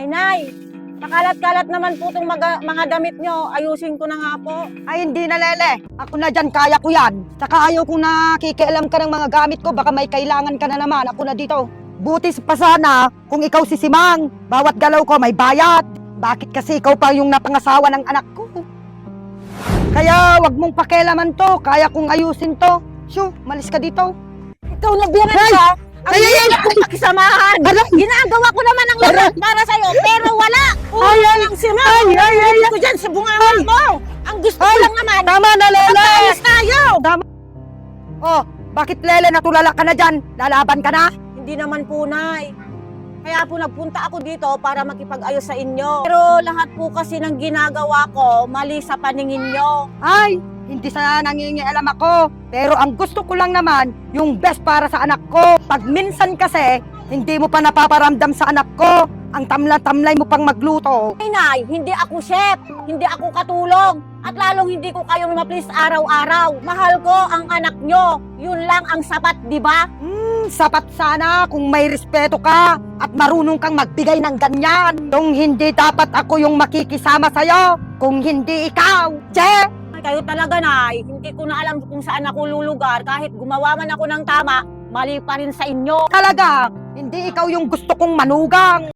Ay, Nay, nakalat-kalat naman po itong mga damit nyo. Ayusin ko na nga po. Ay, hindi na, Lele. Ako na dyan, kaya ko yan. Saka ayaw kong nakikialam ka ng mga gamit ko. Baka may kailangan ka na naman. Ako na dito. Buti pa sana kung ikaw si Simang. Bawat galaw ko may bayad. Bakit kasi ikaw pa yung napangasawa ng anak ko? Kaya wag mong pakialaman to. Kaya kong ayusin to. Shoo, malis ka dito. Ikaw nagbiyanan ka. Ang hirap kong pakisamahan. Ginagawa ko naman ang lahat para sa'yo, pero wala. Ang sira. Ay, ko dyan sa bunganga mo. Ang gusto ko lang naman, Tama na, Lele. magkaayos tayo. Oh, bakit, Lele, natulala ka na dyan? Lalaban ka na? Hindi naman po, Nay. Kaya po nagpunta ako dito para makipag-ayos sa inyo. Pero lahat po kasi ng ginagawa ko, mali sa paningin nyo. Ay, hindi sana nangingialam ako. Pero ang gusto ko lang naman, yung best para sa anak ko. Pag minsan kasi, hindi mo pa napaparamdam sa anak ko. Ang tamla-tamlay mo pang magluto. Ay, Nay, hindi ako chef, hindi ako katulong, at lalong hindi ko kayo ma-please araw-araw. Mahal ko ang anak nyo. Yun lang ang sapat, di ba? Sapat sana kung may respeto ka at marunong kang magbigay ng ganyan. Kung hindi dapat ako yung makikisama sa'yo, kung hindi ikaw. Che! Kayo talaga, Nay, hindi ko na alam kung saan ako lulugar. Kahit gumawa man ako ng tama, mali pa rin sa inyo. Talaga, hindi ikaw yung gusto kong manugang.